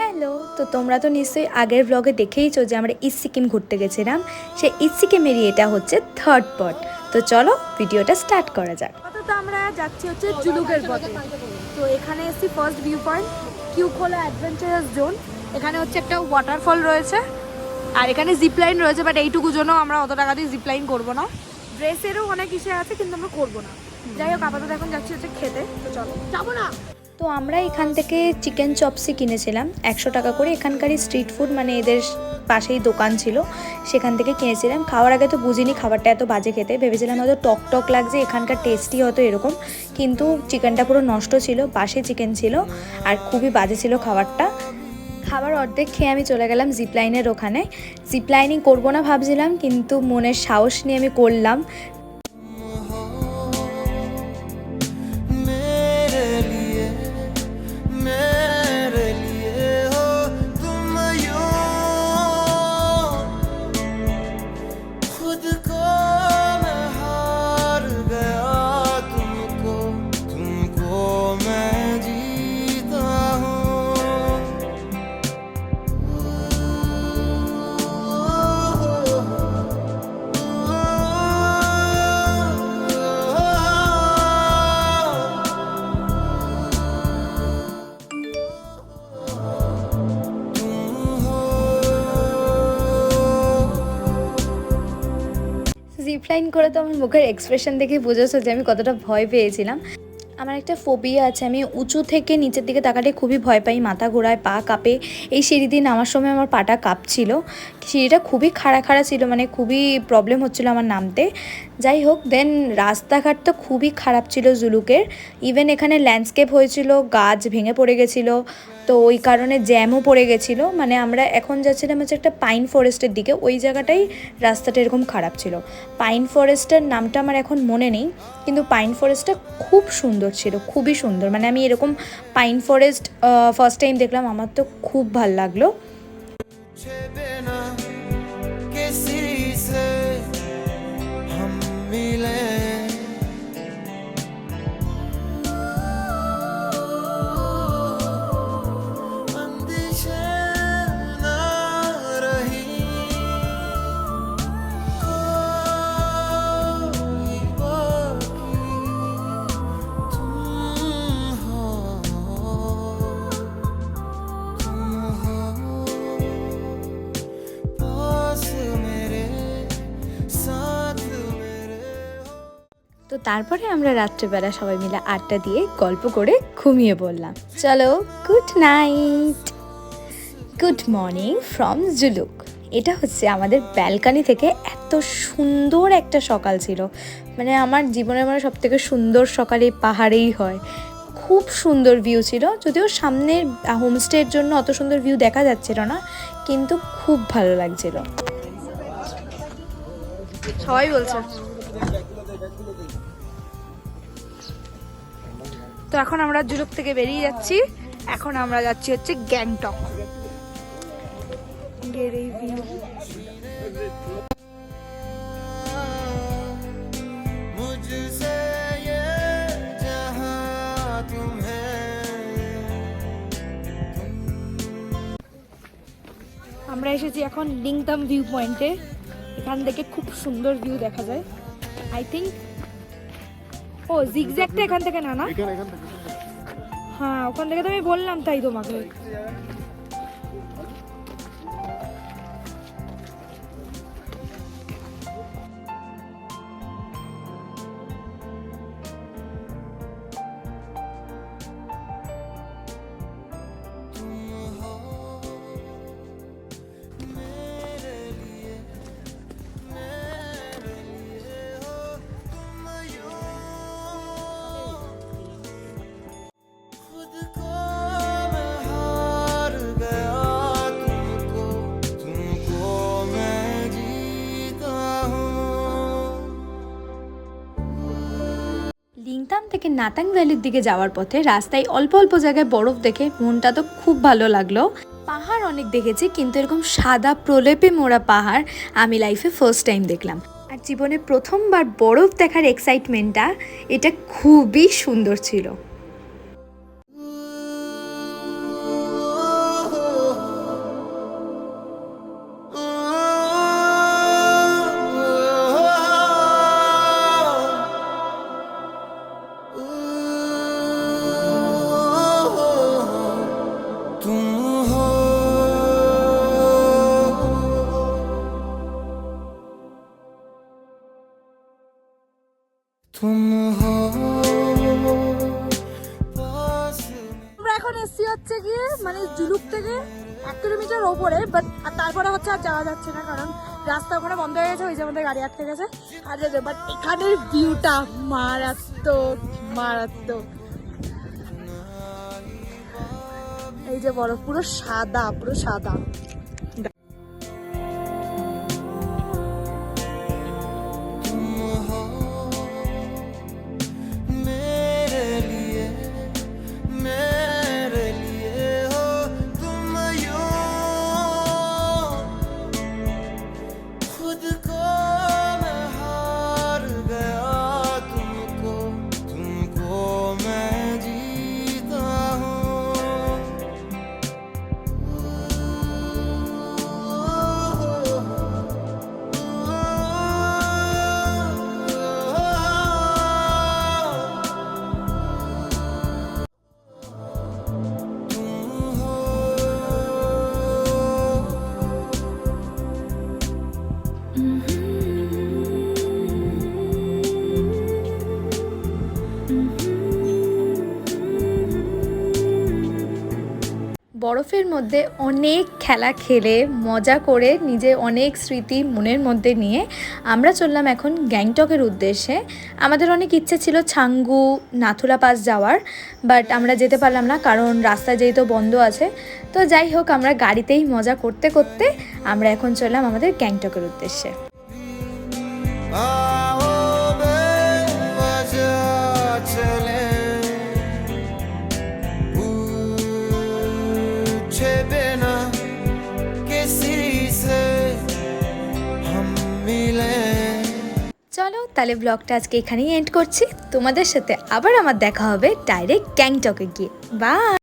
Hello, তো তোমরা তো নিশ্চয়ই আগের ব্লগে দেখেইছো যে আমরা ইস্ট সিকিম ঘুরতে গেছিলাম। সেই ইস্ট সিকিমেরই এটা হচ্ছে থার্ড পার্ট। তো চলো ভিডিওটা স্টার্ট করা যাক। তো আমরা যাচ্ছি হচ্ছে জুলুকের পথে। তো এখানে এসছি first view point Kiukhola adventurous zone. এখানে হচ্ছে একটা ওয়াটারফল রয়েছে আর এখানে জিপলাইন রয়েছে, বাট এইটুকু জন্য আমরা অত টাকা দিয়ে জিপলাইন করবো না। ড্রেসেরও অনেক কিছু আছে কিন্তু আমরা করবো না। যাই হোক, আপাতত এখন যাচ্ছি হচ্ছে খেতে। তো চলো, যাবো না। তো আমরা এখান থেকে চিকেন চপসি কিনেছিলাম 100 টাকা করে। এখানকারই স্ট্রিট ফুড, মানে এদের পাশেই দোকান ছিল, সেখান থেকে কিনেছিলাম। খাওয়ার আগে তো বুঝিনি খাবারটা এত বাজে খেতে, ভেবেছিলাম হয়তো টক টক লাগছে, এখানকার টেস্টই হয়তো এরকম, কিন্তু চিকেনটা পুরো নষ্ট ছিল, বাসি চিকেন ছিল আর খুবই বাজে ছিল খাবারটা। খাবার অর্ধেক খেয়ে আমি চলে গেলাম জিপলাইনের ওখানে। জিপলাইনিং করবো না ভাবছিলাম, কিন্তু মনের সাহস নিয়ে আমি করলাম। জিপলাইন করে তো আমার মুখের এক্সপ্রেশন দেখে বুঝেছো যে আমি কতটা ভয় পেয়েছিলাম। আমার একটা ফোবিয়া আছে, আমি উঁচু থেকে নিচের দিকে তাকালে খুবই ভয় পাই, মাথা ঘোরায়, পা কাঁপে। এই সিঁড়ি দিয়ে নামার সময় আমার পাটা কাঁপছিল, সিঁড়িটা খুবই খাড়া খাড়া ছিল, মানে খুবই প্রবলেম হচ্ছিল আমার নামতে। যাই হোক, দেন রাস্তাঘাট তো খুবই খারাপ ছিল জুলুকের। ইভেন এখানে ল্যান্ডস্কেপ হয়েছিল, গাছ ভেঙে পড়ে গেছিলো, তো ওই কারণে জ্যামও পড়ে গেছিলো। মানে আমরা এখন যাচ্ছিলাম হচ্ছে একটা পাইন ফরেস্টের দিকে, ওই জায়গাটাই রাস্তাটা এরকম খারাপ ছিল। পাইন ফরেস্টের নামটা আমার এখন মনে নেই, কিন্তু পাইন ফরেস্টটা খুব সুন্দর ছিল, খুবই সুন্দর। মানে আমি এরকম পাইন ফরেস্ট ফার্স্ট টাইম দেখলাম, আমার তো খুব ভালো লাগলো। তো তারপরে আমরা রাত্রেবেলা সবাই মিলে আড্ডা দিয়ে গল্প করে ঘুমিয়ে পড়লাম। চলো, good night, good morning from Zuluk. এটা হচ্ছে আমাদের ব্যালকানি থেকে এত সুন্দর একটা সকাল ছিল, মানে আমার জীবনের মানে সবথেকে সুন্দর সকাল এই পাহাড়েই হয়। খুব সুন্দর ভিউ ছিল, যদিও সামনের হোমস্টের জন্য অত সুন্দর ভিউ দেখা যাচ্ছিল না, কিন্তু খুব ভালো লাগছিল। সবাই বলছে। তো এখন আমরা জুলুক থেকে বেরিয়ে যাচ্ছি, এখন আমরা যাচ্ছি হচ্ছে গ্যাংটক। আমরা এসেছি এখন লিংতাম ভিউ পয়েন্টে। এখান থেকে খুব সুন্দর ভিউ দেখা যায়। আই থিঙ্ক ও জিগজ্যাগটা এখান থেকে না, না হ্যাঁ ওখান থেকে তো আমি বললাম তাই তোমাকে। লিংতাম থেকে নাতাং ভ্যালির দিকে যাওয়ার পথে রাস্তায় অল্প অল্প জায়গায় বরফ দেখে মনটা তো খুব ভালো লাগলো। পাহাড় অনেক দেখেছি, কিন্তু এরকম সাদা প্রলেপে মোড়া পাহাড় আমি লাইফে ফার্স্ট টাইম দেখলাম। আর জীবনে প্রথমবার বরফ দেখার এক্সাইটমেন্টটা, এটা খুবই সুন্দর ছিল। এখন এসছি হচ্ছে গিয়ে মানে জুলুক থেকে 1 কিলোমিটার ওপরে, বাট তারপরে হচ্ছে আর যাওয়া যাচ্ছে না কারণ রাস্তা ওখানে বন্ধ হয়ে গেছে, ওই যে আমাদের গাড়ি আটকে গেছে। আর বাট এখানের ভিউটা মারাত্মক মারাত্মক। এই যে বরফ পুরো সাদা, পুরো সাদা। বরফের মধ্যে অনেক খেলা খেলে মজা করে নিজে অনেক স্মৃতি মনের মধ্যে নিয়ে আমরা চললাম এখন গ্যাংটকের উদ্দেশ্যে। আমাদের অনেক ইচ্ছে ছিল ছাঙ্গু নাথুলা পাস যাওয়ার, বাট আমরা যেতে পারলাম না কারণ রাস্তা যেহেতু বন্ধ আছে। তো যাই হোক, আমরা গাড়িতেই মজা করতে করতে আমরা এখন চললাম আমাদের গ্যাংটকের উদ্দেশ্যে। চলো তাহলে ব্লগটা আজকে এখানেই এন্ড করছি। তোমাদের সাথে আবার আমার দেখা হবে ডাইরেক্ট গ্যাংটকে গিয়ে। বাই।